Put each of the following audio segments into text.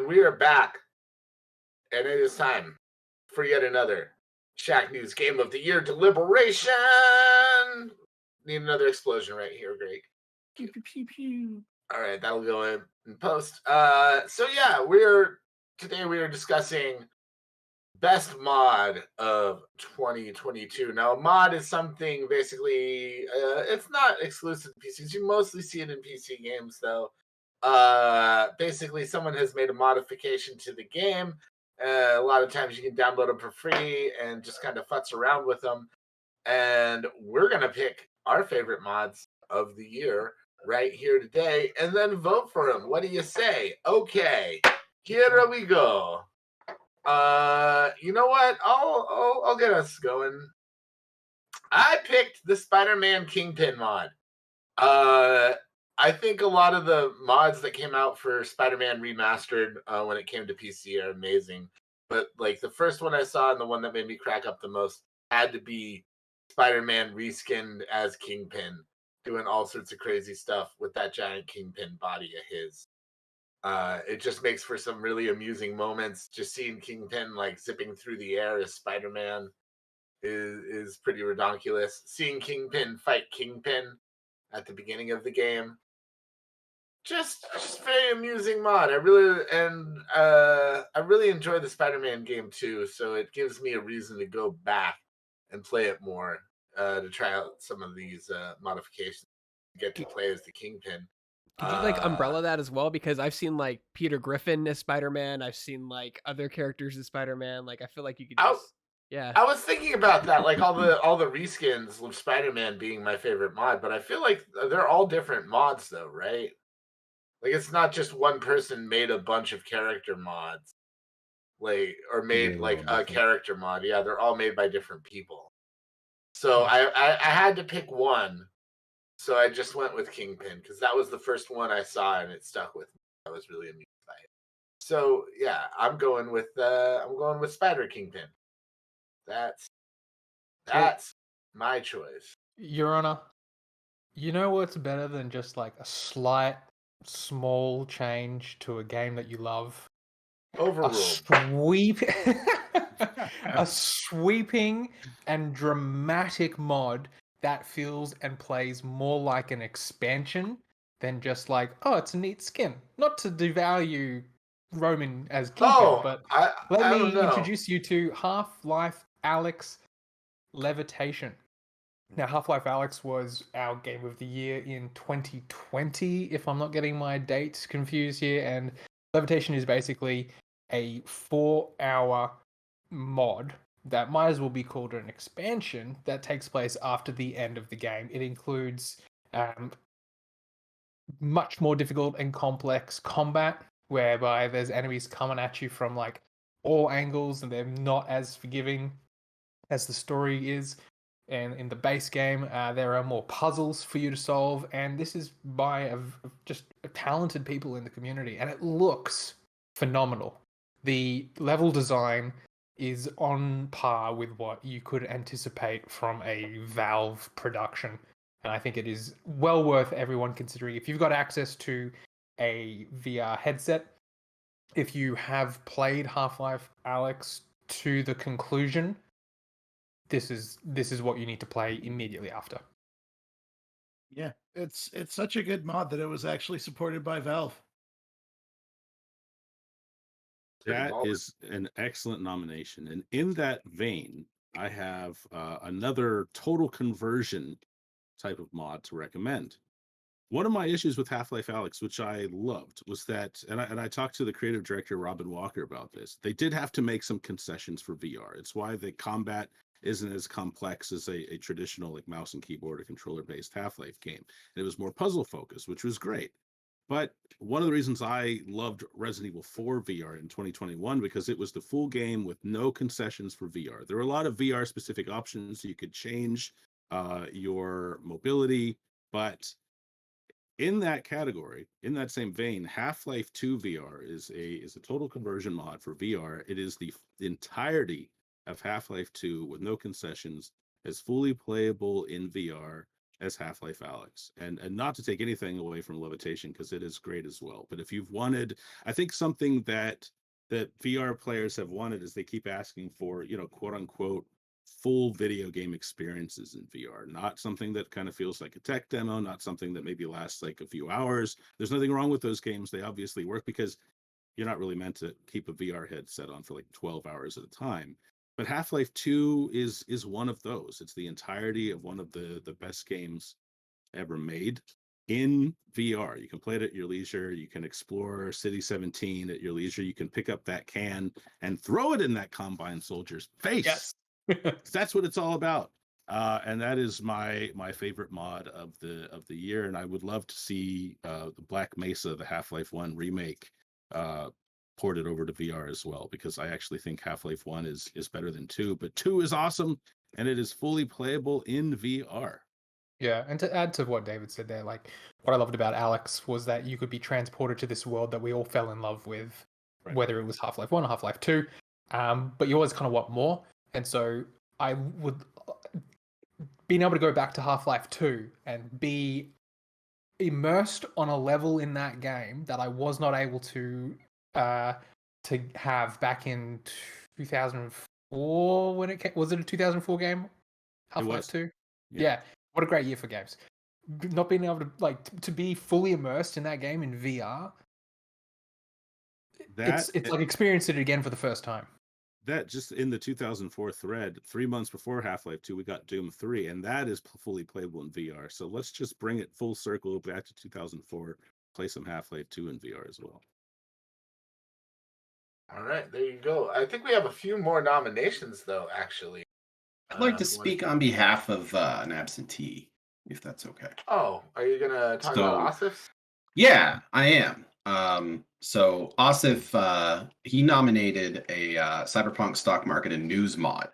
we are back, and it is time for yet another Shacknews Game of the Year deliberation. Need another explosion right here, Greg. Pew, pew, pew, pew. All right, that'll go in post. So yeah, today we are discussing best mod of 2022. Now, a mod is something basically it's not exclusive to PCs. You mostly see it in PC games, though. Basically, someone has made a modification to the game. A lot of times, you can download them for free and just kind of futz around with them. And we're gonna pick our favorite mods of the year right here today, and then vote for them. What do you say? Okay, here we go. You know what? I'll get us going. I picked the Spider-Man Kingpin mod. I think a lot of the mods that came out for Spider-Man Remastered when it came to PC are amazing. But like the first one I saw and the one that made me crack up the most had to be Spider-Man reskinned as Kingpin, doing all sorts of crazy stuff with that giant Kingpin body of his. It just makes for some really amusing moments. Just seeing Kingpin like zipping through the air as Spider-Man is pretty ridiculous. Seeing Kingpin fight Kingpin at the beginning of the game, just very amusing mod. I really enjoy the Spider-Man game too, so it gives me a reason to go back and play it more to try out some of these modifications to get to play as the Kingpin. Could you like umbrella that as well? Because I've seen like Peter Griffin as Spider-Man. I've seen like other characters as Spider-Man. Like I feel like you could just yeah. I was thinking about that, like all the reskins of Spider-Man being my favorite mod, but I feel like they're all different mods though, right? Like it's not just one person made a bunch of character mods, like or made like a character mod. Yeah, they're all made by different people. So I had to pick one. So I just went with Kingpin because that was the first one I saw and it stuck with me. I was really amused by it. So yeah, I'm going with Spider Kingpin. That's my choice. Your Honor, you know what's better than just like a slight, small change to a game that you love? Overruled. A sweeping and dramatic mod that feels and plays more like an expansion than just like, oh, it's a neat skin. Not to devalue Roman as Kingpin, but let me introduce you to Half-Life Alyx Levitation. Now, Half-Life Alyx was our game of the year in 2020, if I'm not getting my dates confused here, and Levitation is basically a 4-hour mod that might as well be called an expansion that takes place after the end of the game. It includes much more difficult and complex combat, whereby there's enemies coming at you from like all angles and they're not as forgiving as the story is. And in the base game, there are more puzzles for you to solve, and this is by just talented people in the community, and it looks phenomenal. The level design is on par with what you could anticipate from a Valve production, and I think it is well worth everyone considering. If you've got access to a VR headset, if you have played Half-Life Alyx to the conclusion, this is what you need to play immediately after. Yeah, it's such a good mod that it was actually supported by Valve. That is an excellent nomination. And in that vein, I have another total conversion type of mod to recommend. One of my issues with Half-Life Alyx, which I loved, was that, and I talked to the creative director, Robin Walker, about this. They did have to make some concessions for VR. It's why the combat isn't as complex as a traditional like mouse and keyboard or controller-based Half-Life game. And it was more puzzle-focused, which was great. But one of the reasons I loved Resident Evil 4 VR in 2021, because it was the full game with no concessions for VR. There were a lot of VR-specific options, so you could change your mobility, but in that category, in that same vein, Half-Life 2 VR is a total conversion mod for VR. It is the entirety of Half-Life 2 with no concessions, as fully playable in VR as Half-Life Alyx. And not to take anything away from Levitation, because it is great as well. But if you've wanted, I think something that VR players have wanted is they keep asking for, quote unquote, full video game experiences in VR, not something that kind of feels like a tech demo, not something that maybe lasts like a few hours. There's nothing wrong with those games. They obviously work because you're not really meant to keep a VR headset on for like 12 hours at a time. But Half-Life 2 is one of those. It's the entirety of one of the best games ever made in VR. You can play it at your leisure. You can explore City 17 at your leisure. You can pick up that can and throw it in that Combine soldier's face. Yes. That's what it's all about. And that is my favorite mod of the year. And I would love to see the Black Mesa, the Half-Life 1 remake, ported over to VR as well, because I actually think Half-Life 1 is better than 2, but 2 is awesome and it is fully playable in VR. Yeah, and to add to what David said there, like what I loved about Alyx was that you could be transported to this world that we all fell in love with, Right. whether it was Half-Life 1 or Half-Life 2. But you always kind of want more. And so I would being able to go back to Half-Life 2 and be immersed on a level in that game that I was not able to have back in 2004 when it came. Was it a 2004 game? Half-Life 2? Yeah. What a great year for games. Not being able to to be fully immersed in that game in VR. It's like experiencing it again for the first time. That just in the 2004 thread, 3 months before Half-Life 2, we got Doom 3, and that is fully playable in VR. So let's just bring it full circle back to 2004, play some Half-Life 2 in VR as well. All right, there you go. I think we have a few more nominations, though, actually. I'd like to speak on behalf of an absentee, if that's okay. Oh, are you going to talk about Asif? Yeah, I am. So Asif, he nominated a Cyberpunk stock market and news mod.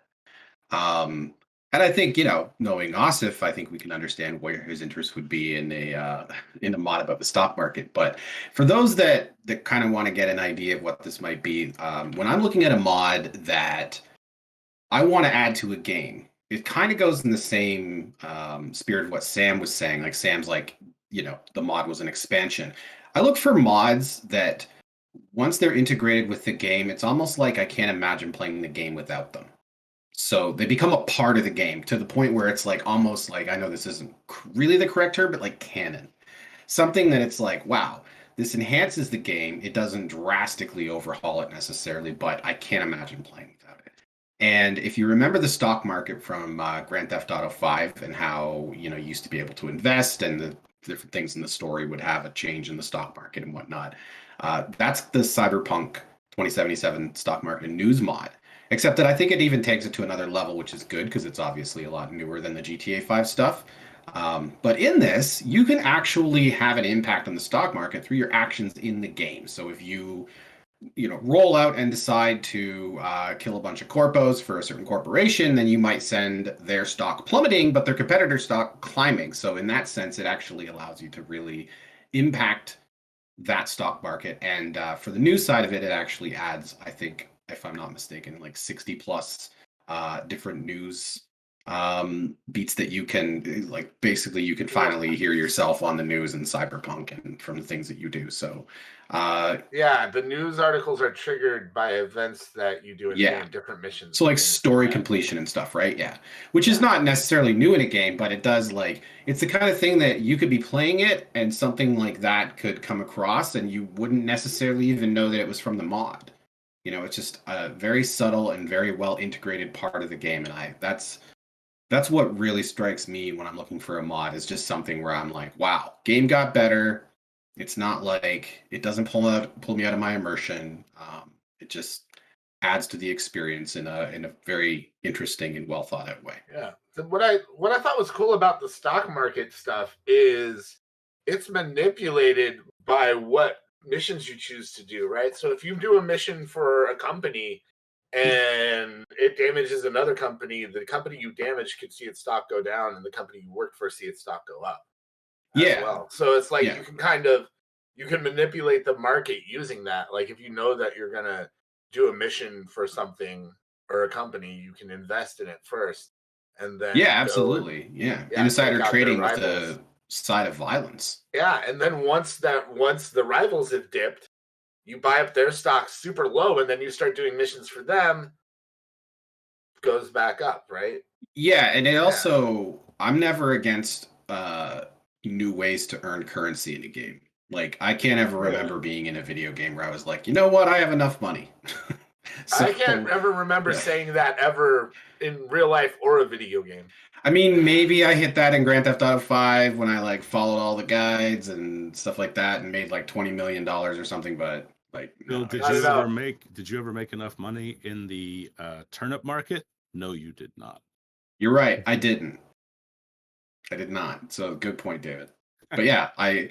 And I think, knowing Asif, I think we can understand where his interest would be in a mod about the stock market. But for those that kind of want to get an idea of what this might be, when I'm looking at a mod that I want to add to a game, it kind of goes in the same spirit of what Sam was saying. Like Sam's like, the mod was an expansion. I look for mods that once they're integrated with the game, it's almost like I can't imagine playing the game without them. So they become a part of the game to the point where it's like almost like, I know this isn't really the correct term, but like canon. Something that it's like, wow, this enhances the game. It doesn't drastically overhaul it necessarily, but I can't imagine playing without it. And if you remember the stock market from Grand Theft Auto 5 and how, you used to be able to invest and the different things in the story would have a change in the stock market and whatnot. That's the Cyberpunk 2077 stock market news mod. Except that I think it even takes it to another level, which is good because it's obviously a lot newer than the GTA 5 stuff. But in this, you can actually have an impact on the stock market through your actions in the game. So if you roll out and decide to kill a bunch of corpos for a certain corporation, then you might send their stock plummeting, but their competitor stock climbing. So in that sense, it actually allows you to really impact that stock market. And for the news side of it, it actually adds, I think, if I'm not mistaken, like 60 plus different news beats that you can, basically you can finally hear yourself on the news in Cyberpunk and from the things that you do. So the news articles are triggered by events that you do in the game, different missions. So like story completion and stuff, right? Yeah. Which is not necessarily new in a game, but it does it's the kind of thing that you could be playing it and something like that could come across and you wouldn't necessarily even know that it was from the mod. It's just a very subtle and very well integrated part of the game. And that's what really strikes me when I'm looking for a mod, is just something where I'm like, wow, game got better. It's not like it doesn't pull me out of my immersion. It just adds to the experience in a very interesting and well thought out way. Yeah. So what I thought was cool about the stock market stuff is it's manipulated by what missions you choose to do, right? So if you do a mission for a company and it damages another company, the company you damage could see its stock go down and the company you work for see its stock go up as well. So it's like you can manipulate the market using that. Like if you know that you're gonna do a mission for something or a company, you can invest in it first and then Yeah, go and absolutely. Yeah. take Insider out their trading with rivals. the side of violence. Yeah, and then once the rivals have dipped, you buy up their stocks super low, and then you start doing missions for them. Goes back up, right? Yeah, and it also, I'm never against new ways to earn currency in a game. Like, I can't ever remember being in a video game where I was like, you know what, I have enough money. I can't ever remember saying that ever in real life or a video game. I mean, maybe I hit that in Grand Theft Auto 5 when I like followed all the guides and stuff like that and made like $20 million or something, but like Bill, no, did Not you at ever all. make enough money in the turnip market? No, you did not. you're right, I didn't. I did not. So good point, David. But yeah, I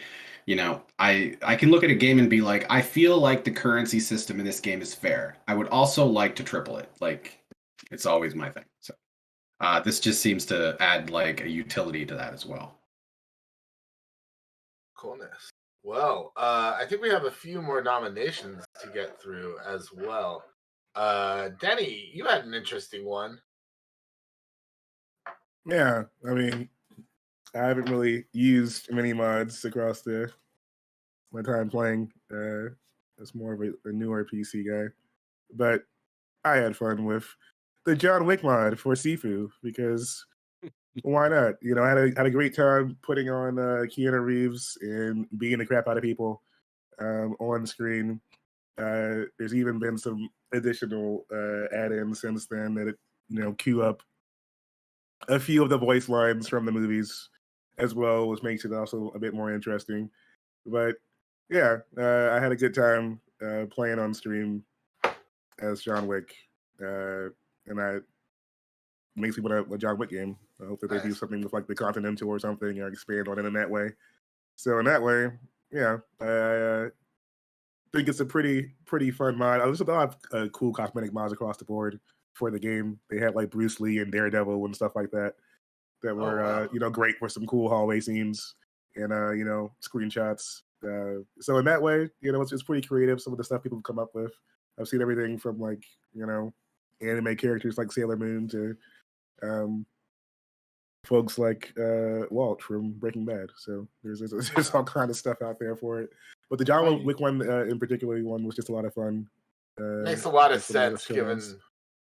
can look at a game and be like, I feel like the currency system in this game is fair. I would also like to triple it. Like, it's always my thing. So this just seems to add like a utility to that as well. Coolness. Well, I think we have a few more nominations to get through as well. Denny, you had an interesting one. Yeah, I mean, I haven't really used many mods across my time playing. It's more of a newer PC guy, but I had fun with the John Wick mod for Sifu because why not? You know, I had a great time putting on Keanu Reeves and beating the crap out of people on screen. There's even been some additional add-ins since then that queue up a few of the voice lines from the movies as well, which makes it also a bit more interesting. But yeah, I had a good time playing on stream as John Wick, and that makes me want a John Wick game. I hope that they do something with like the Continental or something, or expand on it in that way. So in that way, yeah, I think it's a pretty fun mod. There's a lot of cool cosmetic mods across the board for the game. They had like Bruce Lee and Daredevil and stuff like that were great for some cool hallway scenes and screenshots. So in that way, it's pretty creative. Some of the stuff people come up with. I've seen everything from like anime characters like Sailor Moon to folks like Walt from Breaking Bad. So there's all kind of stuff out there for it. But the John Wick one in particular was just a lot of fun. Makes a lot of sense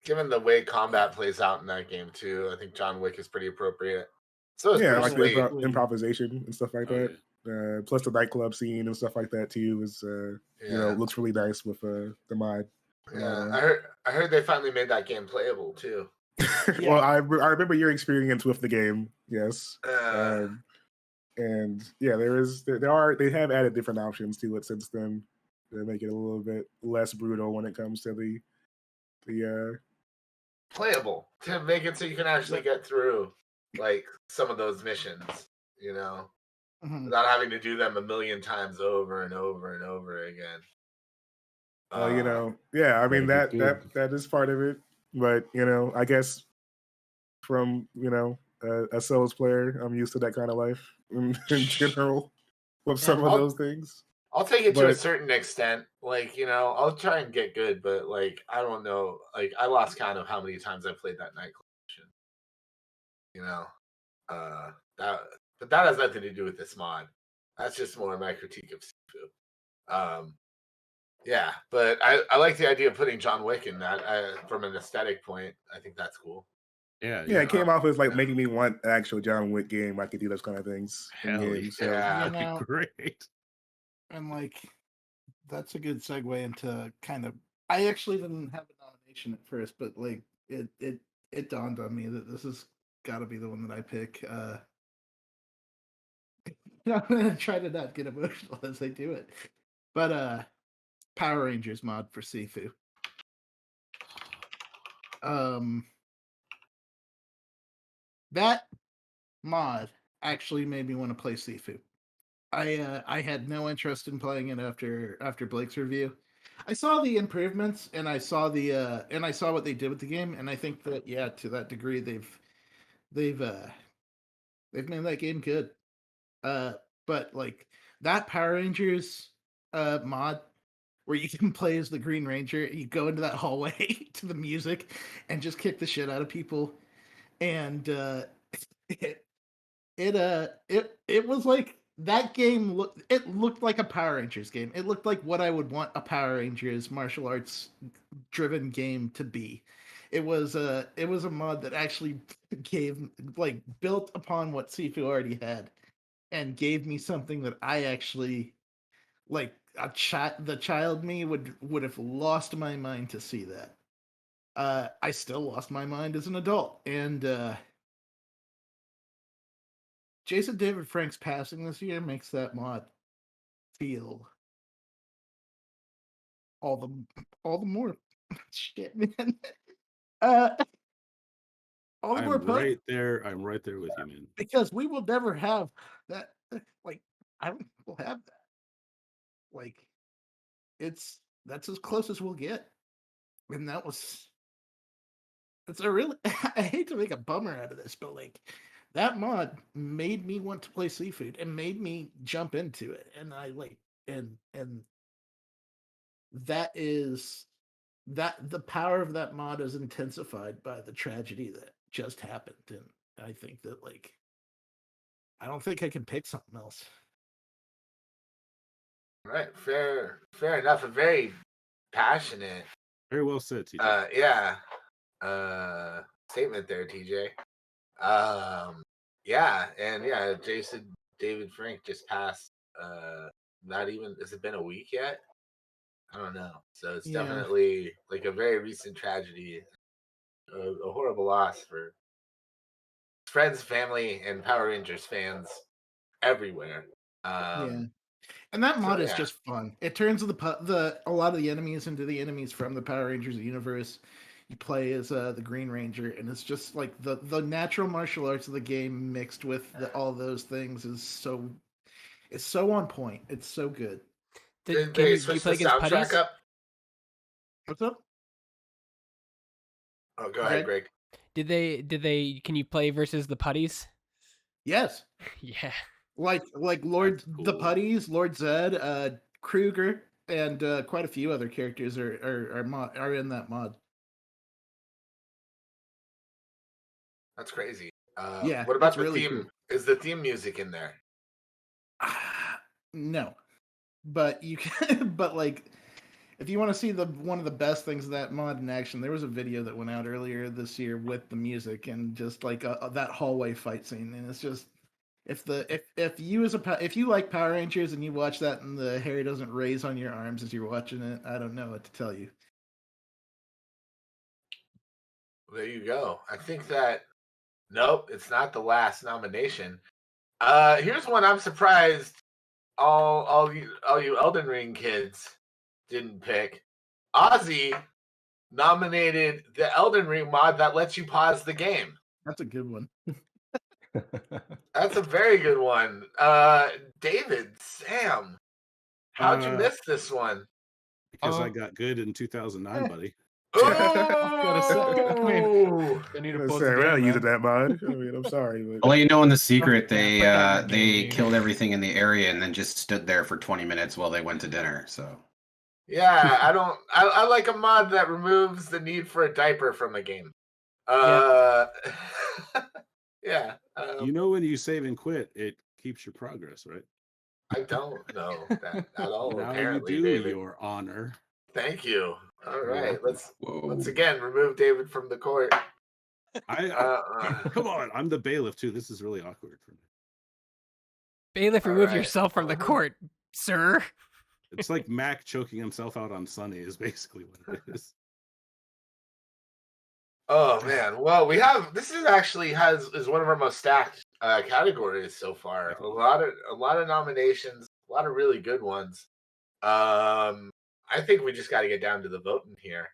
given the way combat plays out in that game too. I think John Wick is pretty appropriate. So yeah, like the improvisation and stuff like that. Plus the nightclub scene and stuff like that too is looks really nice with the mod. Yeah, I heard they finally made that game playable too. Well, I remember your experience with the game. Yes. And yeah, they have added different options to it since then to make it a little bit less brutal when it comes to the playable, to make it so you can actually get through like some of those missions, without having to do them a million times over and over and over again. Yeah, I mean that is part of it, but I guess from a Souls player, I'm used to that kind of life in general with some of those things. I'll take it to a certain extent. Like, I'll try and get good, but like, I don't know. Like, I lost count of how many times I played that nightclub mission. But that has nothing to do with this mod. That's just more my critique of Sifu. Yeah, but I like the idea of putting John Wick in that from an aesthetic point. I think that's cool. Yeah, it came off as like making me want an actual John Wick game. I could do those kind of things in games. So. Yeah, that'd be great. And like, that's a good segue into kind of. I actually didn't have a nomination at first, but like it dawned on me that this has got to be the one that I pick. I'm gonna try to not get emotional as I do it, but Power Rangers mod for Sifu. That mod actually made me want to play Sifu. I had no interest in playing it after Blake's review. I saw the improvements and I saw what they did with the game, and I think that to that degree they've made that game good. But like that Power Rangers mod where you can play as the Green Ranger, you go into that hallway to the music and just kick the shit out of people. and it was like that game looked like a Power Rangers game. It looked like what I would want a Power Rangers martial arts driven game to be. It was a mod that actually built upon what Sifu already had and gave me something that I actually like. The child me would have lost my mind to see that. I still lost my mind as an adult, and Jason David Frank's passing this year makes that mod feel all the more shit, man. All the more I'm right there. I'm right there with you, man. because we will never have that. Like, I don't think we'll have that. Like, that's as close as we'll get, and it's a really. I hate to make a bummer out of this, but like, that mod made me want to play Seafood and made me jump into it, and I like and that is that the power of that mod is intensified by the tragedy that just happened, and I think that like I don't think I can pick something else. Right, fair enough. A very passionate, Very well said, TJ. statement there, TJ. Jason David Frank just passed. Not even has it been a week yet? I don't know. So it's definitely like a very recent tragedy, a horrible loss for friends, family, and Power Rangers fans everywhere. And that mod is just fun. It turns a lot of the enemies into the enemies from the Power Rangers universe. You play as the Green Ranger, and it's just like the natural martial arts of the game mixed with all those things is so on point. It's so good. Did they switch the soundtrack up? What's up? Oh, go ahead, Greg. Did they? Can you play versus the putties? Yes. Yeah. Like Lord the Putties, Lord Zed, Kruger, and quite a few other characters are in that mod. That's crazy. Yeah. What about the really theme? cool. Is the theme music in there? No, but you can. But like, if you want to see one of the best things of that mod in action, there was a video that went out earlier this year with the music and just like that hallway fight scene, and it's just. If you like Power Rangers and you watch that and the hair doesn't raise on your arms as you're watching it, I don't know what to tell you. There you go. I think that nope, it's not the last nomination. Here's one I'm surprised all you Elden Ring kids didn't pick. Ozzy nominated the Elden Ring mod that lets you pause the game. That's a good one. That's a very good one. David, Sam, how'd you miss this one? Because I got good in 2009, buddy. Oh! I need to say, well, using that mod. I mean, I'm sorry, but I'll let you know in the secret they killed everything in the area and then just stood there for 20 minutes while they went to dinner. So yeah, I like a mod that removes the need for a diaper from a game. Yeah. You know, when you save and quit, it keeps your progress, right? I don't know that at all. Now apparently, you do, David. Your Honor. Thank you. All right, let's once again remove David from the court. Come on, I'm the bailiff too. This is really awkward for me. Bailiff, remove yourself from the court, sir. It's like Mac choking himself out on Sunny is basically what it is. Oh man, well this is actually is one of our most stacked categories so far. A lot of nominations, a lot of really good ones. I think we just got to get down to the voting here.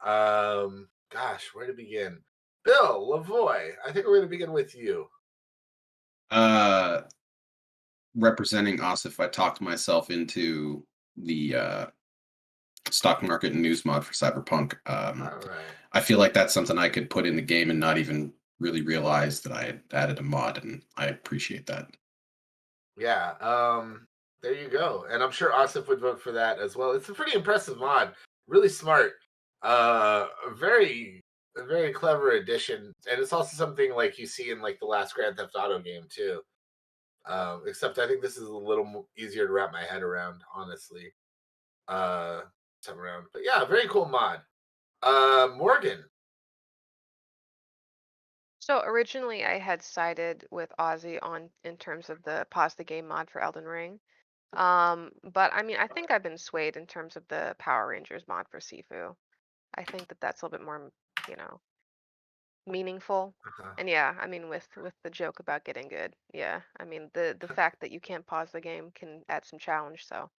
Gosh, where to begin? Bill Lavoie, I think we're going to begin with you. Representing Asif, I talked myself into the stock market and news mod for Cyberpunk. All right. I feel like that's something I could put in the game and not even really realize that I had added a mod, and I appreciate that. Yeah, there you go. And I'm sure Asif would vote for that as well. It's a pretty impressive mod. Really smart. Very a very clever addition, and it's also something like you see in like the last Grand Theft Auto game too. Except I think this is a little easier to wrap my head around, honestly. Time around, but yeah, very cool mod. Morgan. So originally I had sided with Ozzy on in terms of the pause the game mod for Elden Ring. But I mean, I think I've been swayed in terms of the Power Rangers mod for Sifu. I think that that's a little bit more, you know, meaningful. And yeah, I mean, with the joke about getting good, yeah, I mean the fact that you can't pause the game can add some challenge. So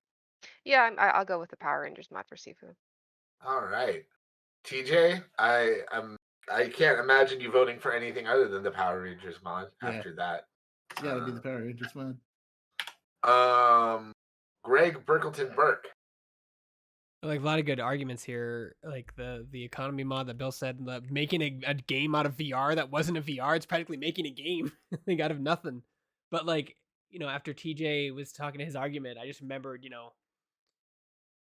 yeah, I'll go with the Power Rangers mod for Sifu. All right, TJ. I can't imagine you voting for anything other than the Power Rangers mod after that. It's got to be the Power Rangers mod. Greg Burkleton Burke. Like a lot of good arguments here, like the economy mod that Bill said, making a game out of VR that wasn't a VR. It's practically making a game like out of nothing. But like, you know, after TJ was talking to his argument, I just remembered, you know,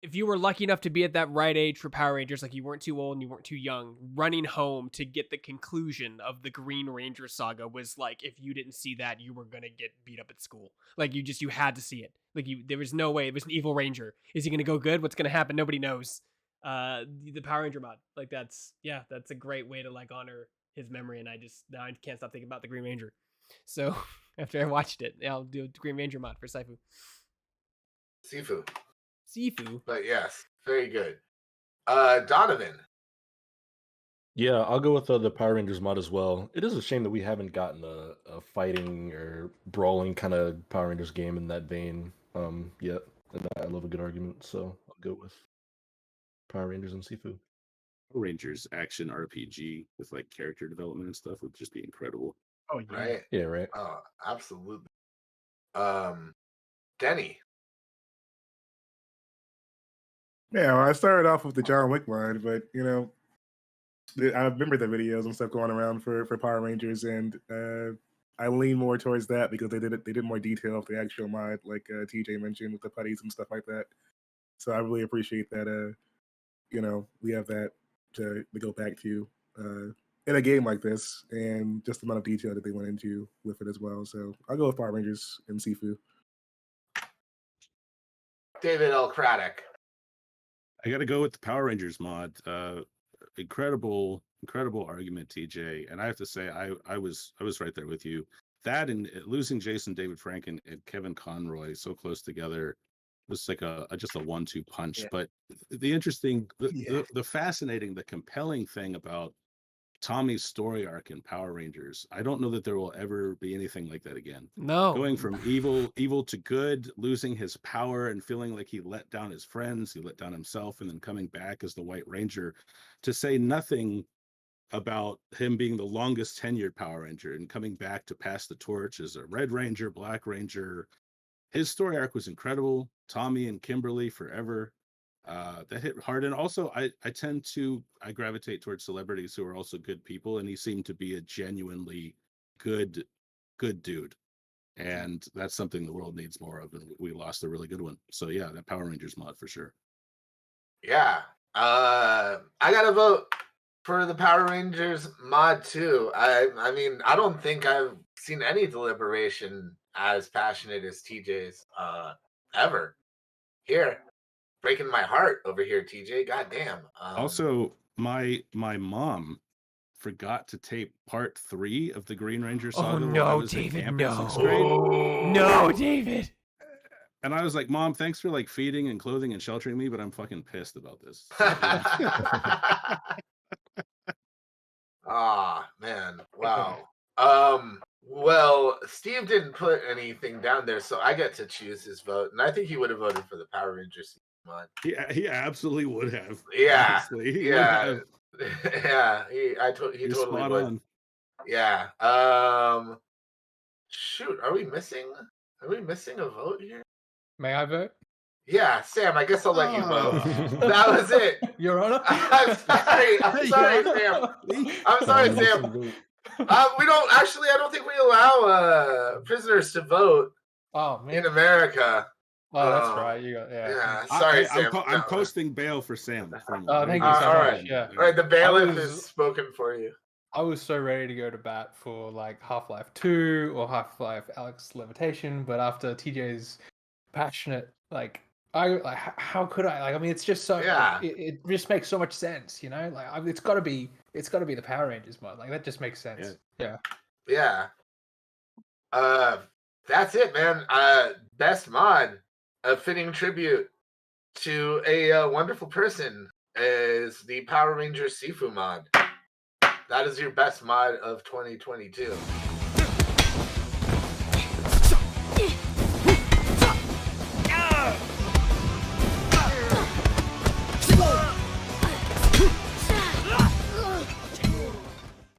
if you were lucky enough to be at that right age for Power Rangers, like you weren't too old and you weren't too young, running home to get the conclusion of the Green Ranger saga was like, if you didn't see that, you were gonna get beat up at school. Like you had to see it. Like there was no way. It was an evil ranger. Is he gonna go good? What's gonna happen? Nobody knows. The Power Ranger mod, like that's a great way to like honor his memory. And now I can't stop thinking about the Green Ranger. So after I watched it, I'll do the Green Ranger mod for Sifu. Sifu. But yes, very good. Donovan. Yeah, I'll go with the Power Rangers mod as well. It is a shame that we haven't gotten a fighting or brawling kind of Power Rangers game in that vein yet. And I love a good argument, so I'll go with Power Rangers and Sifu. Power Rangers action RPG with like character development and stuff would just be incredible. Oh yeah. Right. Yeah, right. Oh, absolutely. Denny. Yeah, well, I started off with the John Wick mod, but you know, I remember the videos and stuff going around for Power Rangers, and I lean more towards that because they did more detail of the actual mod, like TJ mentioned with the putties and stuff like that. So I really appreciate that. You know, we have that to go back to in a game like this, and just the amount of detail that they went into with it as well. So I'll go with Power Rangers and Sifu. David L. Craddock. I got to go with the Power Rangers mod. Incredible argument, TJ. And I have to say, I was right there with you. That and losing Jason David Frank and Kevin Conroy so close together was like just a 1-2 punch. Yeah. But the interesting, the fascinating, the compelling thing about Tommy's story arc in Power Rangers, I don't know that there will ever be anything like that again. No. Going from evil to good, losing his power and feeling like he let down his friends, he let down himself, and then coming back as the White Ranger, to say nothing about him being the longest tenured Power Ranger and coming back to pass the torch as a Red Ranger, Black Ranger. His story arc was incredible. Tommy and Kimberly forever. That hit hard. And also I gravitate towards celebrities who are also good people, and he seemed to be a genuinely good dude, and that's something the world needs more of, and we lost a really good one. So yeah, that Power Rangers mod for sure. Yeah, I gotta vote for the Power Rangers mod too. I mean, I don't think I've seen any deliberation as passionate as TJ's ever. Here, breaking my heart over here, TJ. Goddamn. Also, my mom forgot to tape part 3 of the Green Ranger saga. Oh no, David! No, no, David. And I was like, Mom, thanks for like feeding and clothing and sheltering me, but I'm fucking pissed about this. Ah, man. Wow. Well, Steve didn't put anything down there, so I get to choose his vote, and I think he would have voted for the Power Rangers mod. He absolutely would have. Yeah. Honestly. Yeah. Yeah. He totally would. On. Yeah. Shoot, are we missing a vote here? May I vote? Yeah, Sam, I guess I'll let you vote. That was it. Your Honor. I'm sorry, Sam. I'm sorry, Sam. We don't actually. I don't think we allow prisoners to vote. Oh man. In America. Oh, that's right. You got Yeah, sorry, Sam. I'm posting bail for Sam. Oh, thank you so all much. right. Yeah. All right, the bailiff was- is spoken for you. I was so ready to go to bat for like Half-Life 2 or Half-Life Alex Levitation, but after TJ's passionate, like, how could I? Like, I mean, it's just so Yeah. it just makes so much sense, you know. Like, it's got to be the Power Rangers mod. Like, that just makes sense. Yeah. Yeah. That's it, man. Best mod, a fitting tribute to a wonderful person, is the Power Rangers Sifu mod. That is your best mod of 2022.